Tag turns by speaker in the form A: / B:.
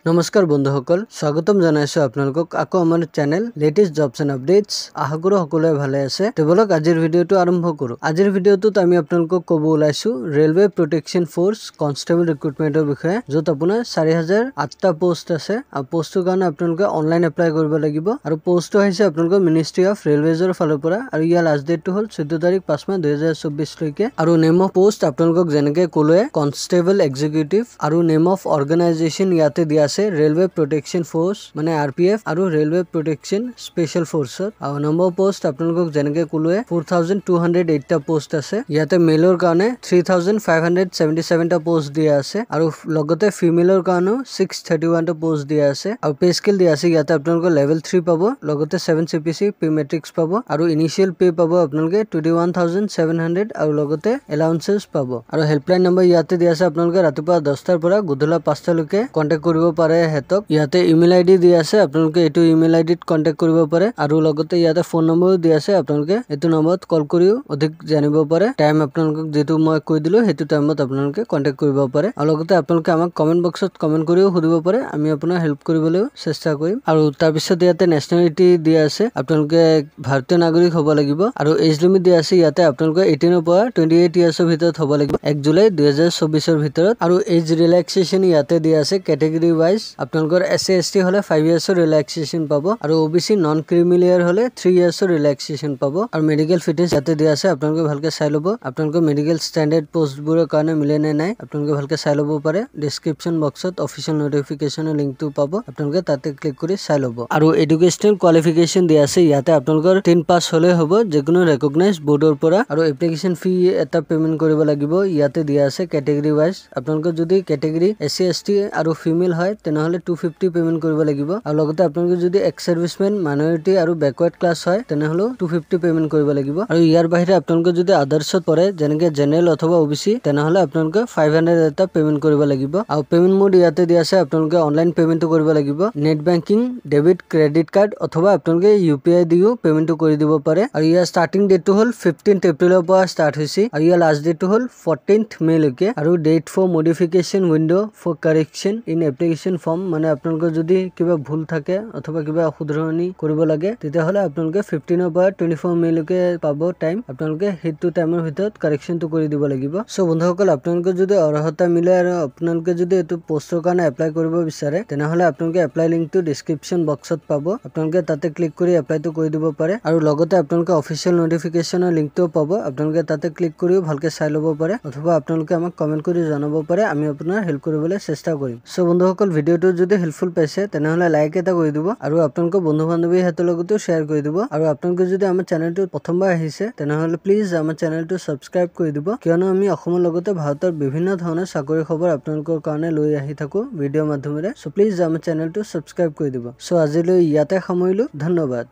A: নমস্কাৰ বন্ধুসকল স্বাগতম জনাইছো আপোনালোকক আকৌ আমাৰ channel latest jobs and updates আশা কৰো সকলোৱে ভালে আছে তেবলক আজিৰ ভিডিওটো আৰম্ভ কৰো আজিৰ ভিডিওটোত আমি আপোনালোকক ক'ব ওলাইছো ৰেলৱে প্ৰটেকচন ফোৰ্স কনষ্টেবল ৰিক্ৰুটমেন্টৰ বিষয়ে য'ত আপোনাৰ 4008টা পোষ্ট আছে আৰু পোষ্টৰ কাৰণে আপোনালোকে অনলাইন এপ্লাই কৰিব লাগিব আৰু পোষ্টটো হৈছে আপোনালোকৰ মিনিষ্ট্ৰি অফ ৰেলৱেজৰ ফালৰ পৰা আৰু ইয়াৰ লাষ্ট ডেটটো হ'ল 14 তাৰিখ 5 মাহ 2024 লৈকে আৰু নেম অফ পোষ্ট আপোনালোকক যেনেকৈ ক'লোৱে কনষ্টেবল এক্সিকিউটিভ আৰু নেম অফ অৰ্গেনাইজেশ্যন ইয়াতে দিয়া रेलवे प्रोटेक्शन फोर्स माने आरपीएफ আৰু रेलवे प्रोटेक्शन स्पेशल फोर्स আৰু নম্বৰ পোষ্ট আপোনালোকক যেনেকৈ ক'লোৱে 4208 টা পোষ্ট আছে ইয়াতে মেলৰ কাৰণে 3577 টা পোষ্ট দিয়া আছে আৰু লগতে ফিমেলৰ কাৰণেও 631 টা পোষ্ট দিয়া আছে আৰু পে স্কেল দিয়া আছে ইয়াতে আপোনালোকৰ লেভেল 3 পাব লগতে 7 সিপিসি পে মেট্ৰিক্স পাব আৰু ইনিশিয়াল পে পাব আপোনালোকে 21700 আৰু লগতে এলাউন্সেস পাব আৰু হেল্পলাইন নম্বৰ ইয়াতে দিয়া আছে আপোনালোকে ৰাতিপুৱা 10টাৰ পৰা গধূলা 5টা লৈকে কন্টাক্ট কৰিব পাৰে হেতক ইয়াতে ইমেইল আইডি দিয়া আছে আপোনালোকে এটো ইমেইল আইডিত কন্টাক্ট কৰিব পাৰে আৰু লগতে ইয়াতে ফোন নম্বৰো দিয়া আছে আপোনালোকে এটো নম্বৰত কল কৰিও অধিক জানিব পাৰে টাইম আপোনালোকক যেটো মই কৈ দিলো হেতু টাইমত আপোনালোকে কন্টাক্ট কৰিব পাৰে আৰু লগতে আপোনালোকে আমাক কমেন্ট বক্সত কমেন্ট কৰিও সুধিব পাৰে আমি আপোনাৰ হেল্প কৰিবলৈ চেষ্টা কৰিম আৰু তাৰ পিছত ইয়াতে নেশনালিটি দিয়া আছে আপোনালোকে ভাৰতীয় নাগৰিক হ'ব লাগিব আৰু এজ লিমিট দিয়া আছে ইয়াতে আপোনালোকে 18 ৰ পৰা 28 ইয়াৰ্ছৰ ভিতৰত হ'ব লাগিব 1 জুলাই 2024 ৰ ভিতৰত আৰু এজ ৰিলেক্সেশন ইয়াতে দিয়া আছে ক্যাটেগৰি वाइज আপোনালোকৰ এসসি এসটি হলে 5 ইয়াৰ্ছৰ ৰিলেক্সেশন পাব আৰু ওবিসি নন ক্ৰিমিলিয়াৰ হলে 3 ইয়াৰ্ছৰ ৰিলেক্সেশন পাব আৰু মেডিকেল ফিটনেস ইয়াতে দিয়া আছে আপোনালোকে ভালকে চাই লব আপোনালোকৰ মেডিকেল ষ্টেণ্ডাৰ্ড পোষ্টবোৰৰ কাৰণে মিলে নে নাই আপোনালোকে ভালকে চাই লব পাৰে ডেসক্ৰিপচন বক্সত অফিচিয়েল নোটিফিকেশনৰ লিংকটো পাব আপোনালোকে তাতে ক্লিক কৰি চাই লব আৰু এডুকেশনাল কোৱালিফিকেশন দিয়া আছে ইয়াতে আপোনালোকৰ 10 পাস হলে হ'ব যেকোনো ৰেকগনাইজ বৰ্ডৰ পৰা আৰু এপ্লিকেশন ফি এটা পেমেন্ট কৰিব লাগিব ইয়াতে দিয়া আছে ক্যাটেগৰি वाइज আপোনালোকৰ যদি ক্যাটেগৰি এসসি এসটি আৰু ফিমেল হয় তেনেহলে 250 পেমেন্ট কৰিব লাগিব আৰু লগতে আপোনালোকে যদি এক্স সাৰ্ভিসমেন মাইনৰিটি আৰু ব্যাকওয়াৰ্ড ক্লাস হয় তেনেহলে 250 পেমেন্ট কৰিব লাগিব আৰু ইয়াৰ বাহিৰে আপোনালোকে যদি আদাৰ্ছত পৰে যেনেকৈ জেনেৰেল অথবা ওবিসি তেনেহলে আপোনালোকে 500 এটা পেমেন্ট কৰিব লাগিব আৰু পেমেন্ট মোড ইয়াতে দিয়া আছে আপোনালোকে অনলাইন পেমেন্টটো কৰিব লাগিব net banking debit credit card অথবা আপোনালোকে ইউপিআই দিও পেমেন্টটো কৰি দিব পাৰে আৰু ইয়াৰ ষ্টাৰ্টিং ডেটটো হ'ল 15th এপ্ৰিলৰ পৰা ষ্টাৰ্ট হৈছে আৰু ইয়াৰ লাষ্ট ডেটটো হ'ল 14th মে লৈকে আৰু date for modification window for correction in application form মানে আপোনালোকৰ যদি কিবা ভুল থাকে অথবা কিবা শুধৰণি কৰিব লাগে তেতিয়াহলে আপোনালোকে 15 ৰ পৰা 24 মে লৈকে পাব টাইম আপোনালোকে হেতু টাইমৰ ভিতৰত কাৰেকচনটো কৰি দিব লাগিব সো বন্ধুসকল আপোনালোকে যদি অৰ্হতা মিলে আৰু আপোনালোকে যদি এটো পোষ্টৰ কাৰণে এপ্লাই কৰিব বিচাৰে তেনেহলে আপোনালোকে এপ্লাই লিংকটো ডেসক্ৰিপচন বক্সত পাব আপোনালোকে তাতে ক্লিক কৰি এপ্লাইটো কৰি দিব পাৰে আৰু লগতে আপোনালোকে অফিচিয়েল নোটিফিকেশনৰ লিংকটো পাব আপোনালোকে তাতে ক্লিক কৰিও ভালকে চাই ল'ব পাৰে অথবা আপোনালোকে আমাক কমেন্ট কৰি জনাব পাৰে আমি আপোনাৰ হেল্প কৰিবলৈ চেষ্টা কৰিম সো বন্ধুসকল ভিডিওটো যদি হেল্পফুল পাইছে তেনেহলে লাইক এটা কৰি দিব আৰু আপোনালোকৰ বন্ধু বান্ধৱীৰ হাতৰ লগতো শেয়াৰ কৰি দিব আৰু আপোনালোকে যদি আমাৰ চেনেলটো প্ৰথমবাৰ আহিছে তেনেহলে প্লিজ আমাৰ চেনেলটো সাবস্ক্ৰাইব কৰি দিব কিয়নো আমি অসমৰ লগতে ভাৰতৰ বিভিন্ন ধৰণৰ চাকৰি খবৰ আপোনালোকৰ কাৰণে লৈ আহি থাকো ভিডিঅ' মাধ্যমেৰে সো প্লিজ আমাৰ চেনেলটো সাবস্ক্ৰাইব কৰি দিব সো আজিলৈ ইয়াতে সামৰিলো ধন্যবাদ।